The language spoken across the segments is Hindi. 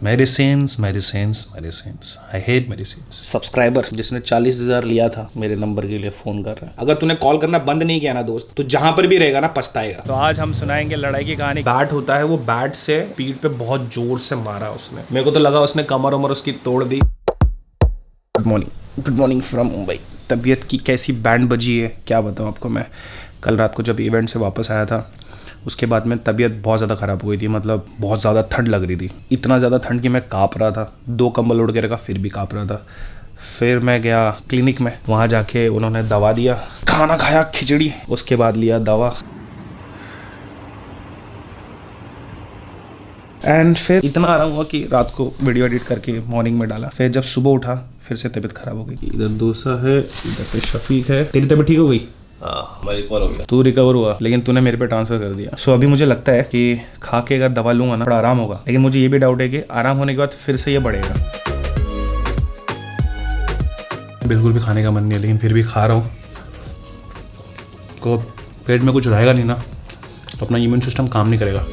Medicines medicines medicines, I hate medicines. Subscriber जिसने 40,000 लिया था मेरे नंबर के लिए फ़ोन कर रहा है। अगर तूने कॉल करना बंद नहीं किया ना दोस्त, तो जहां पर भी रहेगा ना पछताएगा। तो आज हम सुनाएंगे लड़ाई की कहानी। बैट होता है, वो बैट से पीठ पे बहुत जोर से मारा उसने। मेरे को तो लगा उसने कमर उमर उसकी तोड़ दी। Good morning from Mumbai. तबीयत की कैसी बैंड बजी है क्या बताऊँ आपको मैं। कल रात को जब इवेंट से वापस आया था उसके बाद में तबीयत बहुत ज़्यादा ख़राब हो गई थी। मतलब बहुत ज़्यादा ठंड लग रही थी, इतना ज़्यादा ठंड कि मैं काँप रहा था। 2 कंबल ओढ़ के रखा फिर भी काँप रहा था। फिर मैं गया क्लिनिक में, वहाँ जाके उन्होंने दवा दिया, खाना खाया खिचड़ी, उसके बाद लिया दवा एंड फिर इतना आराम हुआ कि रात को वीडियो एडिट करके मॉर्निंग में डाला। फिर जब सुबह उठा फिर से तबीयत ख़राब हो गई। इधर दूसरा है, इधर पे शफीक है। तेरी तबीयत ठीक हो गई? रिकवर हो गया। तू रिकवर हुआ लेकिन तूने मेरे पे ट्रांसफर कर दिया। सो अभी मुझे लगता है कि खा के अगर दवा लूंगा ना थोड़ा आराम होगा, लेकिन मुझे ये भी डाउट है कि आराम होने के बाद फिर से ये बढ़ेगा। बिल्कुल भी खाने का मन नहीं है लेकिन फिर भी खा रहा हूँ। को पेट में कुछ रहेगा नहीं ना तो अपना इम्यून सिस्टम काम नहीं करेगा।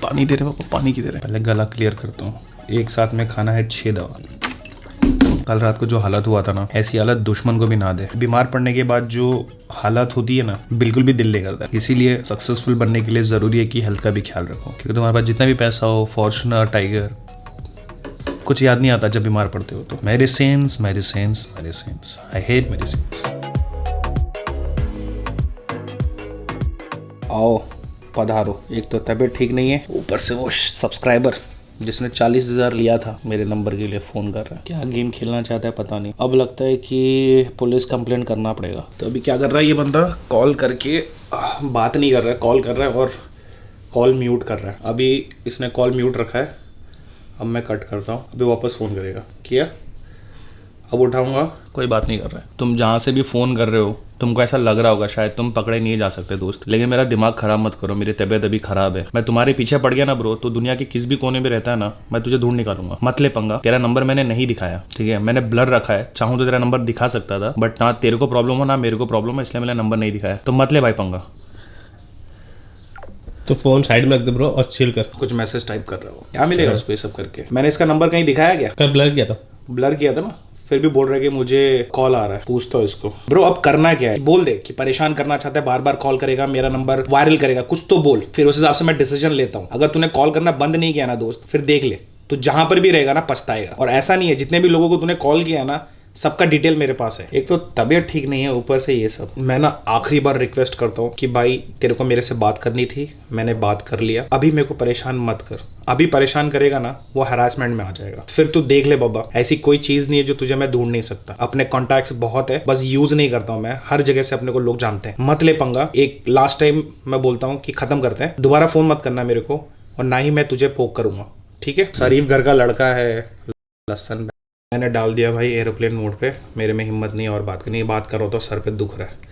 पानी दे रहे पापा, पानी की दे रहे। पहले गला क्लियर करता हूँ। एक साथ में खाना है 6 दवा। कल रात को जो हालत हुआ था ना, ऐसी हालत दुश्मन को भी ना दे। बीमार पड़ने के बाद जो हालत होती है ना, बिल्कुल भी दिल नहीं करता। इसीलिए सक्सेसफुल बनने के लिए जरूरी है कि हेल्थ का भी ख्याल रखो, क्योंकि तुम्हारे पास जितना भी पैसा हो, फॉर्च्यूनर, टाइगर, कुछ याद नहीं आता जब बीमार पड़ते हो। तो medicines medicines medicines, I hate medicines. आओ पधारो। एक तो तबीयत ठीक नहीं है, ऊपर से वो सब्सक्राइबर जिसने 40,000 लिया था मेरे नंबर के लिए फ़ोन कर रहा है। क्या गेम खेलना चाहता है पता नहीं। अब लगता है कि पुलिस कंप्लेंट करना पड़ेगा। तो अभी क्या कर रहा है ये बंदा, कॉल करके बात नहीं कर रहा है, कॉल कर रहा है और कॉल म्यूट कर रहा है। अभी इसने कॉल म्यूट रखा है। अब मैं कट करता हूँ, अभी वापस फ़ोन करेगा। किया, अब उठाऊंगा, कोई बात नहीं कर रहा है। तुम जहाँ से भी फ़ोन कर रहे हो तुमको ऐसा लग रहा होगा शायद तुम पकड़े नहीं जा सकते दोस्त, लेकिन मेरा दिमाग खराब मत करो। मेरी तबीयत अभी खराब है। मैं तुम्हारे पीछे पड़ गया ना ब्रो, तो दुनिया के किस भी कोने में रहता है ना, मैं तुझे ढूंढ निकालूंगा। मत ले पंगा। तेरा नंबर मैंने नहीं दिखाया, ठीक है? मैंने ब्लर रखा है। चाहूँ तो तेरा नंबर दिखा सकता था, बट ना तेरे को प्रॉब्लम हो ना मेरे को प्रॉब्लम है, इसलिए मैंने नंबर नहीं दिखाया। तो मत ले भाई पंगा। तो फोन साइड में रख दे ब्रो और चिल कर। कुछ मैसेज टाइप कर रहा हो, क्या मिलेगा उसको ये सब करके? मैंने इसका नंबर कहीं दिखाया क्या? कल ब्लर किया था। ब्लर किया था ना, फिर भी बोल रहे कि मुझे कॉल आ रहा है। पूछता हूँ इसको, ब्रो अब करना क्या है? बोल दे कि परेशान करना चाहता है, बार बार कॉल करेगा, मेरा नंबर वायरल करेगा, कुछ तो बोल। फिर उस हिसाब से मैं डिसीजन लेता हूँ। अगर तूने कॉल करना बंद नहीं किया ना दोस्त, फिर देख ले तो जहां पर भी रहेगा ना पछताएगा। और ऐसा नहीं है, जितने भी लोगों को तूने कॉल किया ना सबका डिटेल मेरे पास है। एक तो तबीयत ठीक नहीं है, ऊपर से ये सब। मैं ना आखिरी बार रिक्वेस्ट करता हूँ कि भाई तेरे को मेरे से बात करनी थी, मैंने बात कर लिया, अभी मेरे को परेशान मत कर। अभी परेशान करेगा ना वो हरासमेंट में आ जाएगा। फिर तू देख ले बाबा, ऐसी कोई चीज नहीं है जो तुझे मैं ढूंढ नहीं सकता। अपने कॉन्टैक्ट्स बहुत है, बस यूज नहीं करता हूँ मैं। हर जगह से अपने को लोग जानते हैं। मत ले पंगा। एक लास्ट टाइम मैं बोलता हूँ कि खत्म करते हैं। दोबारा फोन मत करना मेरे को, और ना ही मैं तुझे पोक करूंगा, ठीक है? शरीफ घर का लड़का है, लसन। मैंने डाल दिया भाई एरोप्लेन मोड पे। मेरे में हिम्मत नहीं और बात करनी। बात करो तो सर पे दुख रहा है।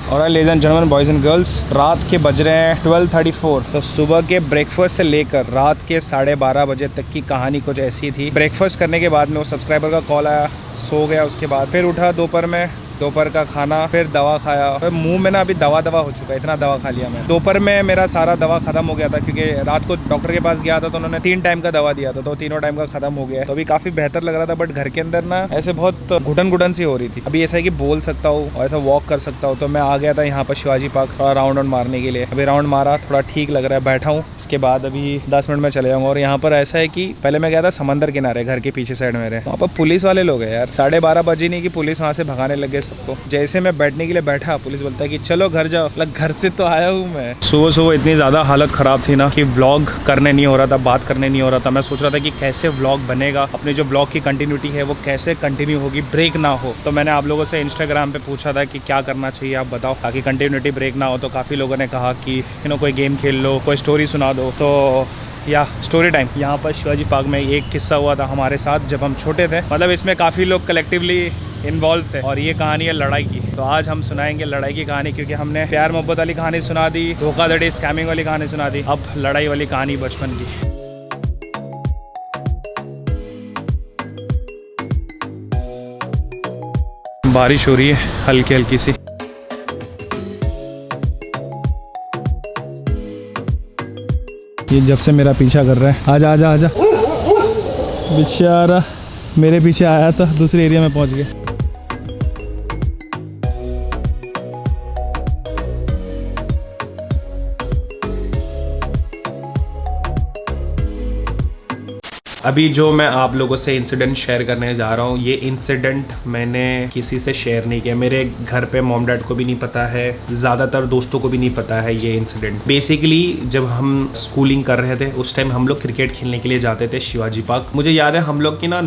और ladies and gentleman, boys and girls, रात के बज रहे हैं 12:34। तो सुबह के ब्रेकफास्ट से लेकर रात के 12:30 बजे तक की कहानी कुछ ऐसी थी। ब्रेकफास्ट करने के बाद में वो सब्सक्राइबर का कॉल आया, सो गया। उसके बाद फिर उठा, दोपहर का खाना, फिर दवा खाया। फिर मुंह में ना अभी दवा हो चुका है, इतना दवा खा लिया मैं। दोपहर में मेरा सारा दवा खत्म हो गया था, क्योंकि रात को डॉक्टर के पास गया था तो उन्होंने 3 टाइम का दवा दिया था, तो तीनों टाइम का खत्म हो गया है। तो अभी काफी बेहतर लग रहा था, बट घर के अंदर ना ऐसे बहुत घुटन सी हो रही थी। अभी ऐसा है कि बोल सकता हूँ और ऐसा वॉक कर सकता हूँ। तो मैं आ गया था यहाँ पर शिवाजी पार्क थोड़ा राउंड मारने के लिए। अभी राउंड मारा, थोड़ा ठीक लग रहा है, बैठा हूँ। इसके बाद अभी 10 मिनट में चले जाऊँगा। और यहाँ पर ऐसा है कि पहले मैं गया था समंदर किनारे, घर के पीछे साइड मेरे, वहाँ पर पुलिस वाले लोग हैं यार। 12:30 बजे नहीं कि पुलिस वहाँ से भगाने लग गए सबको। जैसे मैं बैठने के लिए बैठा, पुलिस बोलता है कि चलो घर जाओ। मतलब घर से तो आया हूँ मैं। सुबह इतनी ज़्यादा हालत ख़राब थी ना कि व्लॉग करने नहीं हो रहा था, बात करने नहीं हो रहा था। मैं सोच रहा था कि कैसे व्लॉग बनेगा, अपने जो व्लॉग की कंटिन्यूटी है वो कैसे कंटिन्यू होगी, ब्रेक ना हो। तो मैंने आप लोगों से इंस्टाग्राम पे पूछा था कि क्या करना चाहिए आप बताओ ताकि कंटिन्यूटी ब्रेक ना हो। तो काफ़ी लोगों ने कहा कि कोई गेम खेल लो, कोई स्टोरी सुना दो। तो या स्टोरी टाइम। यहाँ पर शिवाजी पार्क में एक किस्सा हुआ था हमारे साथ जब हम छोटे थे। मतलब इसमें काफ़ी लोग कलेक्टिवली इन्वॉल्व थे और ये कहानी है लड़ाई की। तो आज हम सुनाएंगे लड़ाई की कहानी, क्योंकि हमने प्यार मोहब्बत वाली कहानी सुना दी, धोखाधड़ी स्कैमिंग वाली कहानी सुना दी। अब लड़ाई वाली कहानी बचपन की। बारिश हो रही है हल्की हल्की सी। ये जब से मेरा पीछा कर रहा है। आजा आजा आजा। बेचारा मेरे पीछे आया था, दूसरे एरिया में पहुंच गया। अभी जो मैं आप लोगों से इंसिडेंट शेयर करने जा रहा हूँ, ये इंसिडेंट मैंने किसी से शेयर नहीं किया। मेरे घर पे मॉम डैड को भी नहीं पता है, ज़्यादातर दोस्तों को भी नहीं पता है ये इंसिडेंट। बेसिकली जब हम स्कूलिंग कर रहे थे उस टाइम हम लोग क्रिकेट खेलने के लिए जाते थे शिवाजी पार्क। मुझे याद है हम लोग की ना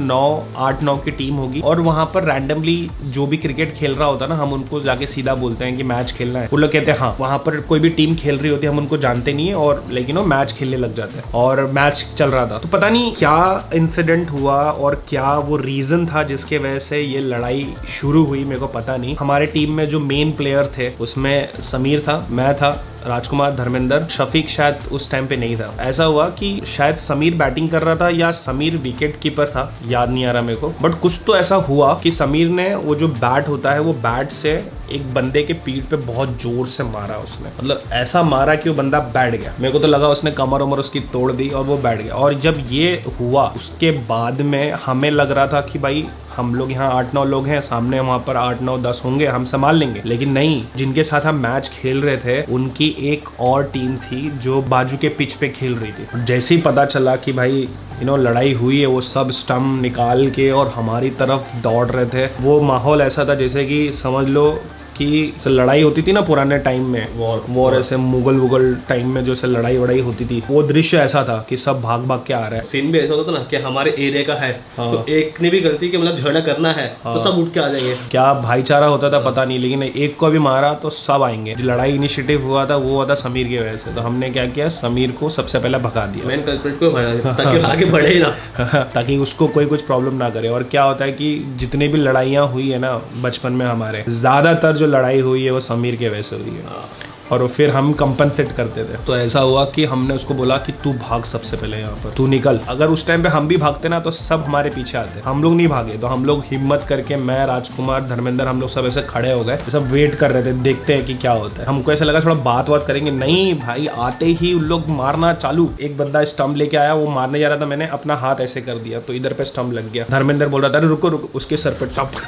8-9 की टीम होगी और वहाँ पर रैंडमली जो भी क्रिकेट खेल रहा होता ना, हम उनको जाके सीधा बोलते हैं कि मैच खेलना है। वो लोग कहते हैं हाँ। वहाँ पर कोई भी टीम खेल रही होती है, हम उनको जानते नहीं है और लेकिन वो मैच खेलने लग जाते हैं। और मैच चल रहा था तो पता नहीं क्या इंसिडेंट हुआ और क्या वो रीजन था जिसके वजह से ये लड़ाई शुरू हुई, मेरे को पता नहीं। हमारे टीम में जो मेन प्लेयर थे उसमें समीर था, मैं था, राजकुमार, धर्मेंद्र, शफीक शायद उस टाइम पे नहीं था। ऐसा हुआ कि शायद समीर बैटिंग कर रहा था या समीर विकेट कीपर था, याद नहीं आ रहा मेरे को, बट कुछ तो ऐसा हुआ कि समीर ने वो जो बैट होता है वो बैट से एक बंदे के पीठ पे बहुत जोर से मारा उसने। मतलब ऐसा मारा कि वो बंदा बैठ गया। मेरे को तो लगा उसने कमर उमर उसकी तोड़ दी और वो बैठ गया। और जब ये हुआ उसके बाद में हमें लग रहा था कि भाई हम लोग यहाँ 8-9 लोग हैं, सामने वहाँ पर 8-9-10 होंगे, हम संभाल लेंगे। लेकिन नहीं, जिनके साथ हम मैच खेल रहे थे उनकी एक और टीम थी जो बाजू के पिच पे खेल रही थी। जैसे ही पता चला कि भाई लड़ाई हुई है, वो सब स्टंप निकाल के और हमारी तरफ दौड़ रहे थे। वो माहौल ऐसा था जैसे कि समझ लो कि लड़ाई होती थी ना पुराने टाइम में, वॉर ऐसे मुगल टाइम में जो से लड़ाई वड़ाई होती थी, वो दृश्य ऐसा था कि सब भाग भाग के आ रहे हैं। सीन भी ऐसा होता था ना कि हमारे एरिया का है, हाँ। तो एक ने भी गलती की, मतलब झगड़ा करना है, हाँ। तो सब उठ के आ जाएंगे। क्या भाईचारा होता था पता नहीं, लेकिन एक को भी मारा तो सब आएंगे। जो लड़ाई इनिशिएटिव हुआ था वो हुआ था समीर की वजह से। तो हमने क्या किया, समीर को सबसे पहले भगा दिया, मेन कल्प्रिट को भगा दिया, ताकि आगे बढ़े ना, ताकि उसको कोई कुछ प्रॉब्लम ना करे। और क्या होता है कि जितने भी लड़ाइयाँ हुई है ना बचपन में हमारे, ज्यादातर जो लड़ाई हुई है वो समीर के वजह से हुई है। और फिर हम कंपनसेट करते थे। तो ऐसा हुआ कि हमने उसको बोला कि तू भाग, सबसे पहले यहाँ पर तू निकल। अगर उस टाइम पे हम भी भागते ना तो सब हमारे पीछे आते। हम लोग नहीं भागे, तो हम लोग हिम्मत करके, मैं, राजकुमार, धर्मेंद्र, हम लोग सब ऐसे खड़े हो गए, सब वेट कर रहे थे, देखते हैं कि क्या होता है। हमको ऐसा लगा थोड़ा बात करेंगे, नहीं भाई, आते ही उन लोग मारना चालू। एक बंदा स्टंप लेके आया, वो मारने जा रहा था, मैंने अपना हाथ ऐसे कर दिया तो इधर पे स्टंप लग गया। धर्मेंद्र बोल रहा था रुको रुको, उसके सर पे टप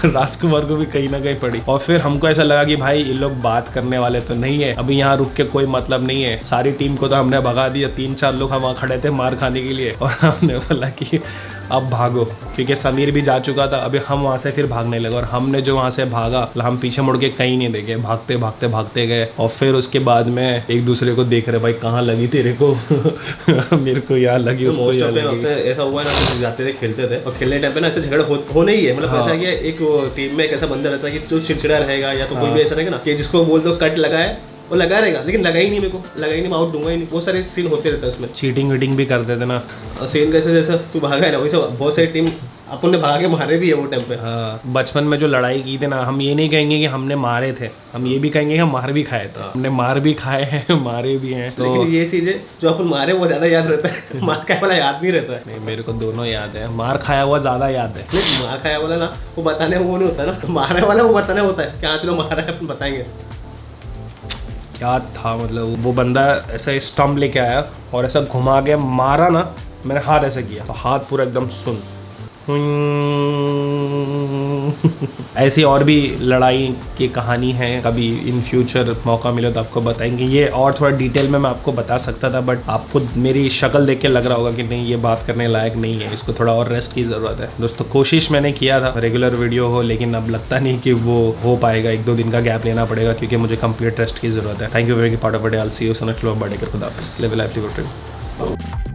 राजकुमार को भी कहीं ना कहीं पड़ी। और फिर हमको ऐसा लगा कि भाई ये लोग बात करने वाले तो नहीं है, अभी यहाँ रुक के कोई मतलब नहीं है। सारी टीम को तो हमने भगा दिया, 3-4 लोग हम वहाँ खड़े थे मार खाने के लिए। और हमने बोला कि अब भागो, क्योंकि समीर भी जा चुका था। अभी हम वहाँ से फिर भागने लगे और हमने जो वहाँ से भागा, हम पीछे मुड़ के कहीं नहीं देखे, भागते भागते भागते गए। और फिर उसके बाद में एक दूसरे को देख रहे, भाई कहाँ लगी तेरे को मेरे को यहाँ लगी, उसको यहाँ लगी। ऐसा हुआ ना, जाते थे खेलते थे और खेलने टाइम पे ना ऐसे झगड़ा होने ही है। मतलब ऐसा कि एक टीम में एक ऐसा बंदा रहता है कि जो चिड़चिड़ा रहेगा, या तो कोई भी ऐसा रहेगा ना कि जिसको बोल दो कट लगाए, वो लगा रहेगा, लेकिन लगा ही नहीं, मेरे को लगा ही नहीं, मैं आउट दूंगा ही नहीं। बहुत सारे सीन होते रहते हैं उसमें। चीटिंग वीटिंग भी करते थे ना, सीन कैसे, जैसा तू भागा है ना वैसे बहुत सारी टीम अपन ने भागा के मारे भी है वो टाइम पे। हाँ, बचपन में जो लड़ाई की थी ना, हम ये नहीं कहेंगे कि हमने मारे थे, हम ये भी कहेंगे कि हम मार भी खाए थे। हमने मार भी खाए हैं, मारे भी हैं। तो लेकिन ये चीजें जो अपन मारे वो ज्यादा याद रहता है, मार खाया वाला याद नहीं रहता है। नहीं, मेरे को दोनों याद है, मार खाया हुआ ज्यादा याद है। नहीं, मार खाया वाला ना वो बताने वो नहीं होता ना, मारने वाला वो बताने होता है, क्या चलो मारा है अपन बताएंगे क्या था। मतलब वो बंदा ऐसा स्टंप लेके आया और ऐसा घुमा के मारा ना, मैंने हाथ ऐसे किया तो हाथ पूरा एकदम सुन। ऐसी और भी लड़ाई की कहानी है, कभी इन फ्यूचर मौका मिले तो आपको बताएंगे। ये और थोड़ा डिटेल में मैं आपको बता सकता था, बट आपको मेरी शक्ल देख के लग रहा होगा कि नहीं, ये बात करने लायक नहीं है, इसको थोड़ा और रेस्ट की ज़रूरत है। दोस्तों, कोशिश मैंने किया था रेगुलर वीडियो हो, लेकिन अब लगता नहीं कि वो हो पाएगा। 1-2 दिन का गैप लेना पड़ेगा क्योंकि मुझे कंप्लीट रेस्ट की ज़रूरत है। Thank you very much, part of day, I will see you soon, खुदा हाफिज़, लिव लाइफ, लिव इट।